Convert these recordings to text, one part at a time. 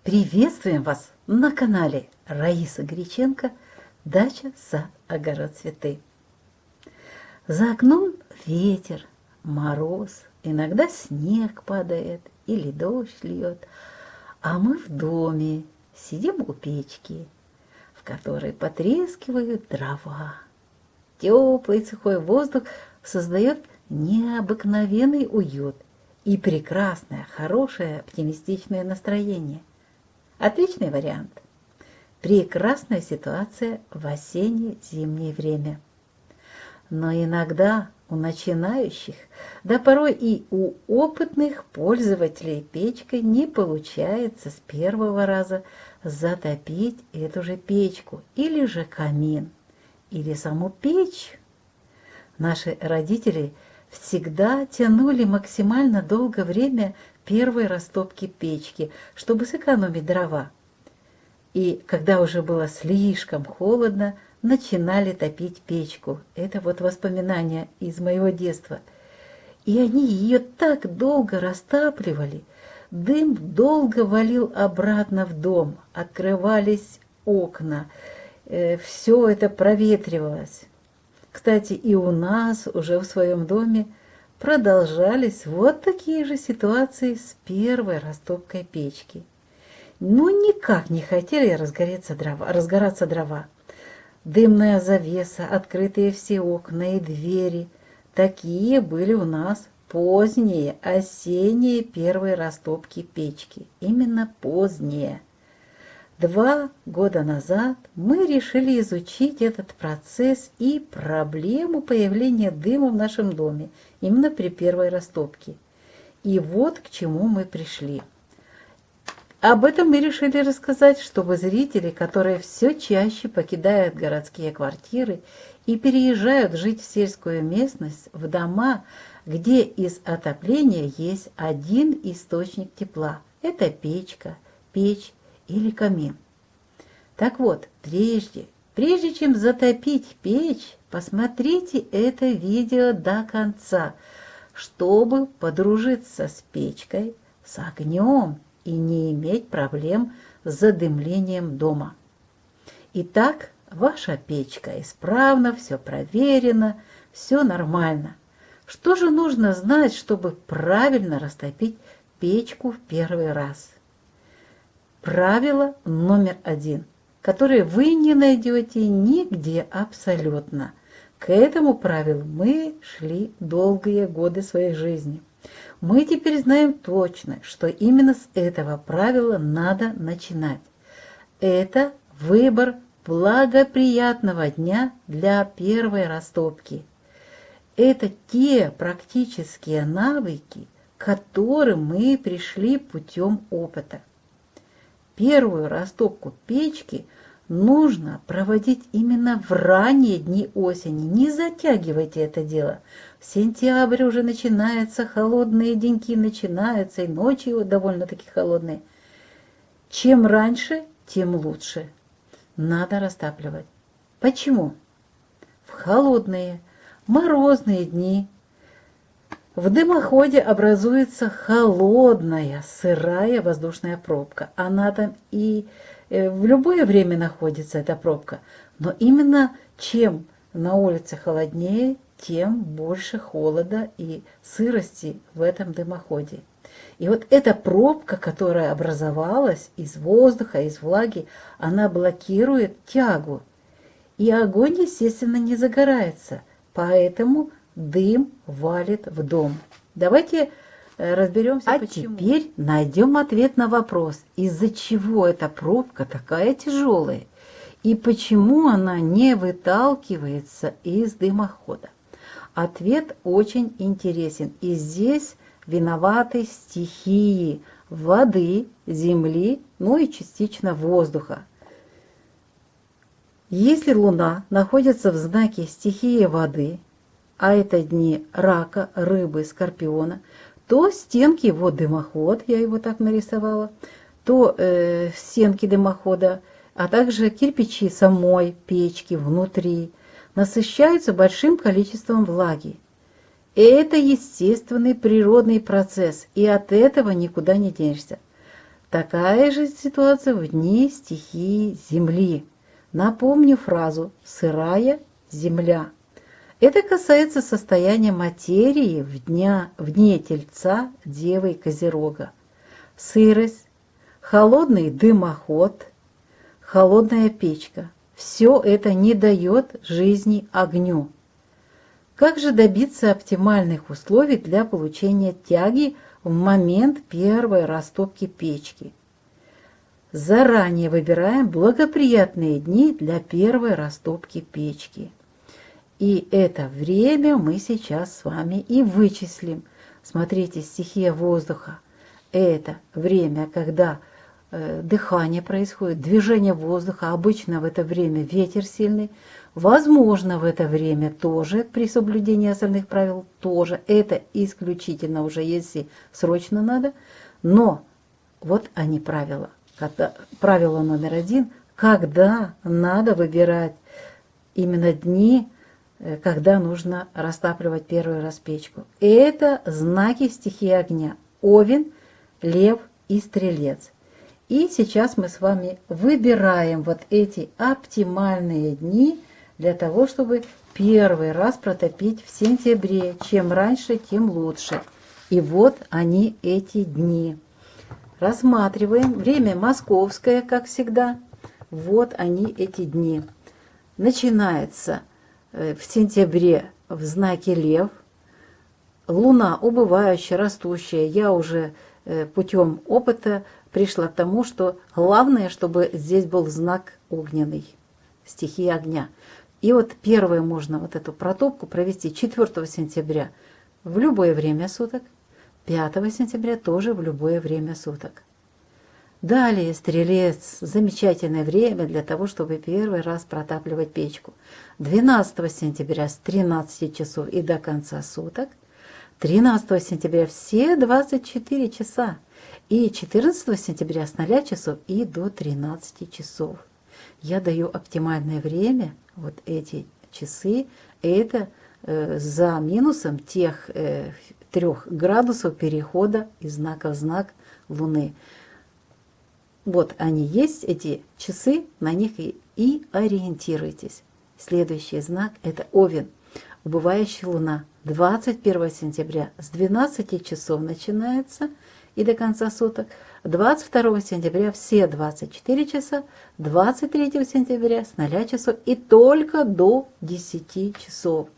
Приветствуем вас на канале Раиса Греченко «Дача, сад, огород, цветы». За окном ветер, мороз, иногда снег падает или дождь льет, а мы в доме сидим у печки, в которой потрескивают дрова. Теплый сухой воздух создает необыкновенный уют и прекрасное, хорошее, оптимистичное настроение. Отличный вариант. Прекрасная ситуация в осенне-зимнее время. Но иногда у начинающих, да порой и у опытных пользователей печкой не получается с первого раза затопить эту же печку или же камин, или саму печь. Наши родители всегда тянули максимально долгое время первой растопки печки, чтобы сэкономить дрова. И когда уже было слишком холодно, начинали топить печку. Это вот воспоминания из моего детства. И они ее так долго растапливали, дым долго валил обратно в дом, открывались окна, все это проветривалось. Кстати, и у нас уже в своем доме продолжались вот такие же ситуации с первой растопкой печки. Но никак не хотели разгораться дрова. Дымная завеса, открытые все окна и двери. Такие были у нас поздние, осенние первые растопки печки. Именно поздние. 2 года назад мы решили изучить этот процесс и проблему появления дыма в нашем доме именно при первой растопке. И вот к чему мы пришли. Об этом мы решили рассказать, чтобы зрители, которые все чаще покидают городские квартиры и переезжают жить в сельскую местность, в дома, где из отопления есть один источник тепла. Это печка, печь или камин. Так вот, прежде чем затопить печь, посмотрите это видео до конца, чтобы подружиться с печкой, с огнем и не иметь проблем с задымлением дома. Итак, ваша печка исправна, все проверено, все нормально. Что же нужно знать, чтобы правильно растопить печку в первый раз? Правило номер 1, которое вы не найдете нигде абсолютно. К этому правилу мы шли долгие годы своей жизни. Мы теперь знаем точно, что именно с этого правила надо начинать. Это выбор благоприятного дня для первой растопки. Это те практические навыки, к которым мы пришли путем опыта. Первую растопку печки нужно проводить именно в ранние дни осени. Не затягивайте это дело. В сентябре уже начинаются холодные деньки, начинаются и ночи довольно-таки холодные. Чем раньше, тем лучше. Надо растапливать. Почему? В холодные, морозные дни в дымоходе образуется холодная, сырая воздушная пробка. Она там и в любое время находится, эта пробка. Но именно чем на улице холоднее, тем больше холода и сырости в этом дымоходе. И вот эта пробка, которая образовалась из воздуха, из влаги, она блокирует тягу. И огонь, естественно, не загорается. Поэтому дым валит в дом. Давайте разберемся, почему. А теперь найдем ответ на вопрос, из-за чего эта пробка такая тяжелая и почему она не выталкивается из дымохода. Ответ очень интересен, и здесь виноваты стихии воды, земли, ну и частично воздуха. Если Луна находится в знаке стихии воды, а это дни рака, рыбы, скорпиона, то стенки, вот дымоход, я его так нарисовала, то стенки дымохода, а также кирпичи самой печки внутри насыщаются большим количеством влаги. Это естественный природный процесс, и от этого никуда не денешься. Такая же ситуация в дни стихии Земли. Напомню фразу «сырая земля». Это касается состояния материи в дне Тельца, Девы и Козерога. Сырость, холодный дымоход, холодная печка. Все это не дает жизни огню. Как же добиться оптимальных условий для получения тяги в момент первой растопки печки? Заранее выбираем благоприятные дни для первой растопки печки. И это время мы сейчас с вами и вычислим. Смотрите, стихия воздуха. Это время, когда дыхание происходит, движение воздуха. Обычно в это время ветер сильный. Возможно, в это время тоже, при соблюдении остальных правил, тоже. Это исключительно уже, если срочно надо. Но вот они правила. Правило номер 1. Когда надо выбирать именно дни, когда нужно растапливать первую раз печку. Это знаки стихии огня. Овен, Лев и Стрелец. И сейчас мы с вами выбираем вот эти оптимальные дни для того, чтобы первый раз протопить в сентябре. Чем раньше, тем лучше. И вот они, эти дни. Рассматриваем. Время московское, как всегда. Вот они, эти дни. Начинается в сентябре в знаке Лев. Луна убывающая, растущая. Я уже путем опыта пришла к тому, что главное, чтобы здесь был знак огненный, стихии огня. И вот первое можно вот эту протопку провести 4 сентября в любое время суток, 5 сентября тоже в любое время суток. Далее Стрелец, замечательное время для того, чтобы первый раз протапливать печку. 12 сентября с 13 часов и до конца суток. 13 сентября все 24 часа. И 14 сентября с 0 часов и до 13 часов. Я даю оптимальное время, вот эти часы, это за минусом тех 3 градусов перехода из знака в знак Луны. Вот они есть, эти часы, на них и ориентируйтесь. Следующий знак – это Овен, убывающая Луна. 21 сентября с 12 часов начинается и до конца суток. 22 сентября все 24 часа, 23 сентября с 0 часов и только до 10 часов.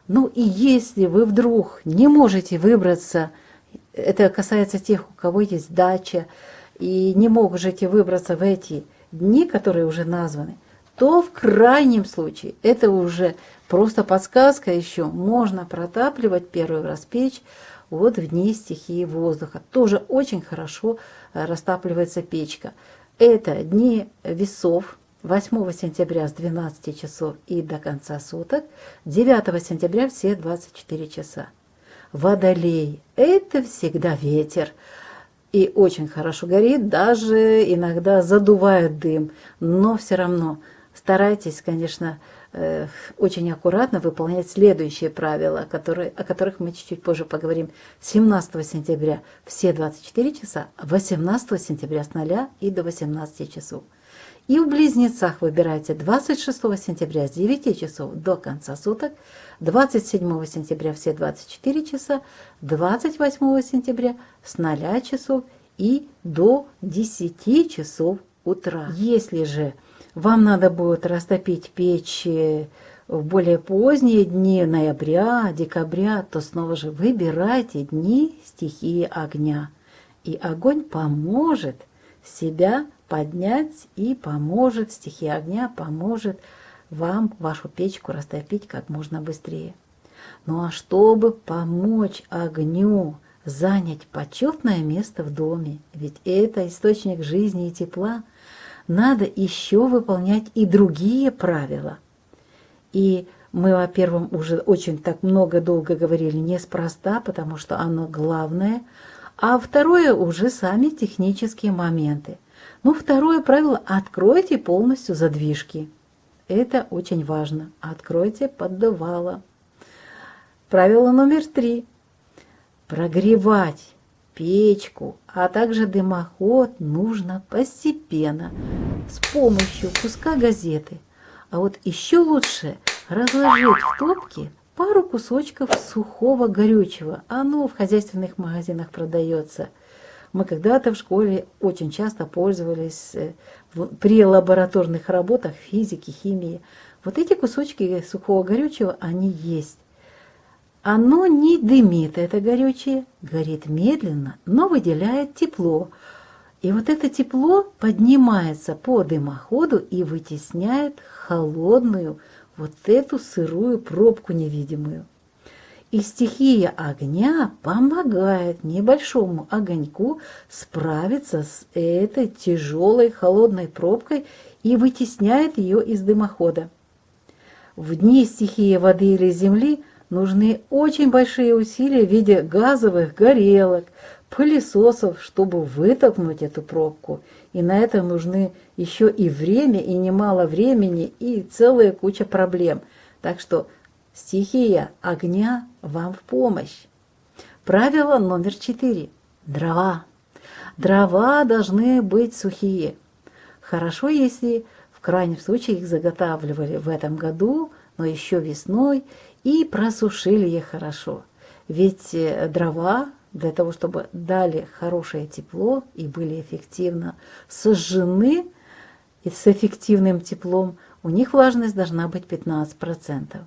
Ну и если вы вдруг не можете выбраться, это касается тех, у кого есть дача, и не можете выбраться в эти дни, которые уже названы, то в крайнем случае, это уже просто подсказка еще, можно протапливать первый раз печь вот в дни стихии воздуха. Тоже очень хорошо растапливается печка. Это дни весов. 8 сентября с 12 часов и до конца суток. 9 сентября все 24 часа. Водолей – это всегда ветер. И очень хорошо горит, даже иногда задувает дым. Но все равно старайтесь, конечно, очень аккуратно выполнять следующие правила, о которых мы чуть-чуть позже поговорим. 17 сентября все 24 часа, 18 сентября с 0 и до 18 часов. И в Близнецах выбирайте 26 сентября с 9 часов до конца суток, 27 сентября все 24 часа, 28 сентября с 0 часов и до 10 часов утра. Если же вам надо будет растопить печь в более поздние дни ноября, декабря, то снова же выбирайте дни стихии огня. И огонь поможет себя поднять и поможет, стихия огня поможет вам вашу печку растопить как можно быстрее. Ну а чтобы помочь огню занять почетное место в доме, ведь это источник жизни и тепла, надо еще выполнять и другие правила. И мы о первом уже очень так долго говорили неспроста, потому что оно главное, а второе уже сами технические моменты. Ну, второе правило – откройте полностью задвижки. Это очень важно. Откройте поддувало. Правило номер 3. Прогревать печку, а также дымоход нужно постепенно с помощью куска газеты. А вот еще лучше разложить в топке пару кусочков сухого горючего. Оно в хозяйственных магазинах продается. Мы когда-то в школе очень часто пользовались при лабораторных работах физики, химии. Вот эти кусочки сухого горючего, они есть. Оно не дымит, это горючее, горит медленно, но выделяет тепло. И вот это тепло поднимается по дымоходу и вытесняет холодную, вот эту сырую пробку невидимую. И стихия огня помогает небольшому огоньку справиться с этой тяжелой холодной пробкой и вытесняет ее из дымохода. В дни стихии воды или земли нужны очень большие усилия в виде газовых горелок, пылесосов, чтобы вытолкнуть эту пробку. И на это нужны еще и время, и немало времени, и целая куча проблем. Так что стихия огня вам в помощь. Правило номер 4. Дрова. Дрова должны быть сухие. Хорошо, если в крайнем случае их заготавливали в этом году, но еще весной, и просушили их хорошо. Ведь дрова для того, чтобы дали хорошее тепло и были эффективно сожжены, и с эффективным теплом, у них влажность должна быть 15%.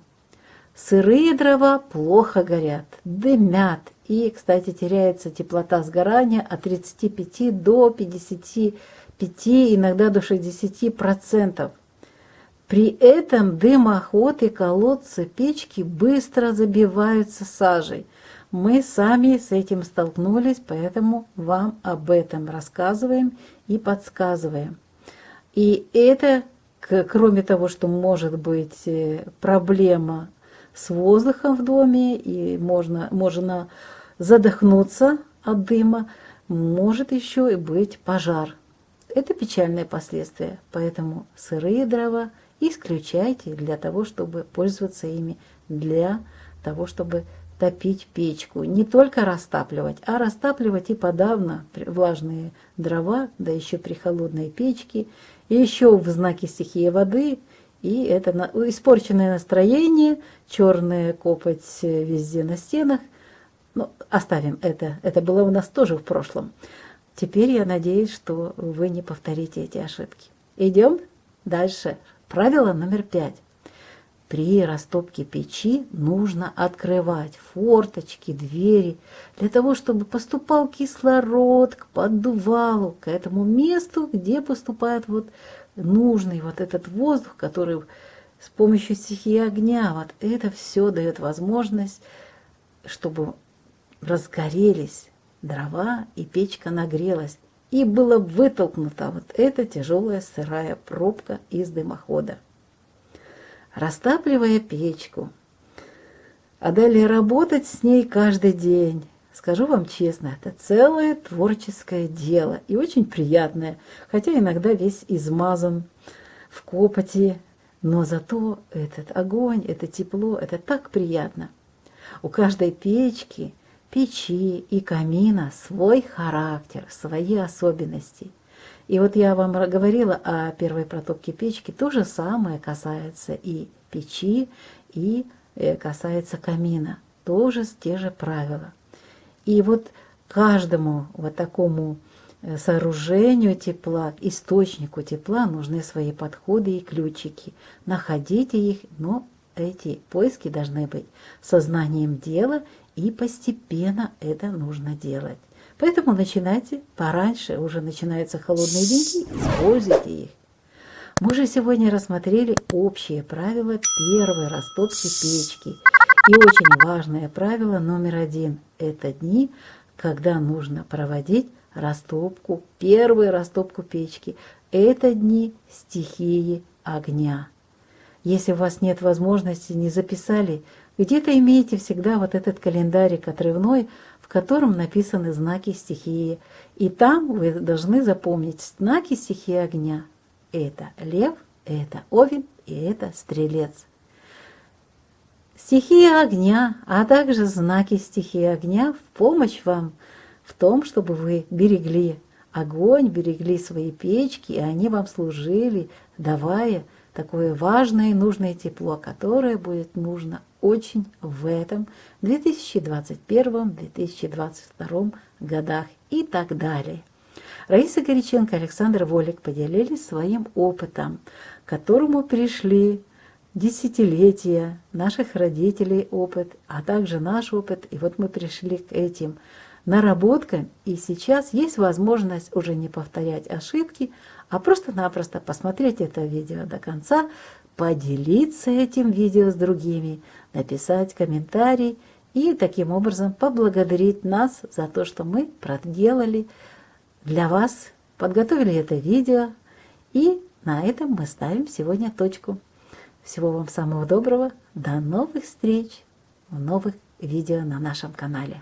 Сырые дрова плохо горят, дымят, и, кстати, теряется теплота сгорания от 35 до 55, иногда до 60%. При этом дымоход и колодцы печки быстро забиваются сажей. Мы сами с этим столкнулись, поэтому вам об этом рассказываем и подсказываем. И это, кроме того, что может быть проблема с воздухом в доме, и можно задохнуться от дыма, может еще и быть пожар. Это печальные последствия, поэтому сырые дрова исключайте для того, чтобы пользоваться ими, для того, чтобы топить печку. Не только растапливать, а растапливать и подавно влажные дрова, да еще при холодной печке, и еще в знаке стихии воды. И это испорченное настроение, черная копоть везде на стенах. Ну, оставим это. Это было у нас тоже в прошлом. Теперь я надеюсь, что вы не повторите эти ошибки. Идем дальше. Правило номер 5. При растопке печи нужно открывать форточки, двери, для того, чтобы поступал кислород к поддувалу, к этому месту, где поступает вот нужный вот этот воздух, который с помощью стихии огня, вот это все дает возможность, чтобы разгорелись дрова и печка нагрелась, и была вытолкнута вот эта тяжелая сырая пробка из дымохода. Растапливая печку, а далее работать с ней каждый день, скажу вам честно, это целое творческое дело и очень приятное, хотя иногда весь измазан в копоти, но зато этот огонь, это тепло, это так приятно. У каждой печи и камина свой характер, свои особенности. И вот я вам говорила о первой протопке печки, то же самое касается и печи, и касается камина, тоже те же правила. И вот каждому вот такому сооружению тепла, источнику тепла нужны свои подходы и ключики. Находите их, но эти поиски должны быть сознанием дела, и постепенно это нужно делать. Поэтому начинайте пораньше, уже начинаются холодные деньги, используйте их. Мы же сегодня рассмотрели общие правила первой растопки печки. И очень важное правило номер 1 – это дни, когда нужно проводить растопку, первую растопку печки. Это дни стихии огня. Если у вас нет возможности, не записали, где-то имеете всегда вот этот календарик отрывной, в котором написаны знаки стихии. И там вы должны запомнить знаки стихии огня. Это лев, это овен и это стрелец. Стихия огня, а также знаки стихии огня в помощь вам в том, чтобы вы берегли огонь, берегли свои печки, и они вам служили, давая такое важное и нужное тепло, которое будет нужно очень в этом 2021-2022 годах и так далее. Раиса Горяченко и Александр Волик поделились своим опытом, к которому пришли десятилетия наших родителей опыт, а также наш опыт. И вот мы пришли к этим наработкам, и сейчас есть возможность уже не повторять ошибки, а просто-напросто посмотреть это видео до конца, поделиться этим видео с другими, написать комментарий и таким образом поблагодарить нас за то, что мы проделали для вас, подготовили это видео, и на этом мы ставим сегодня точку. Всего вам самого доброго, до новых встреч в новых видео на нашем канале.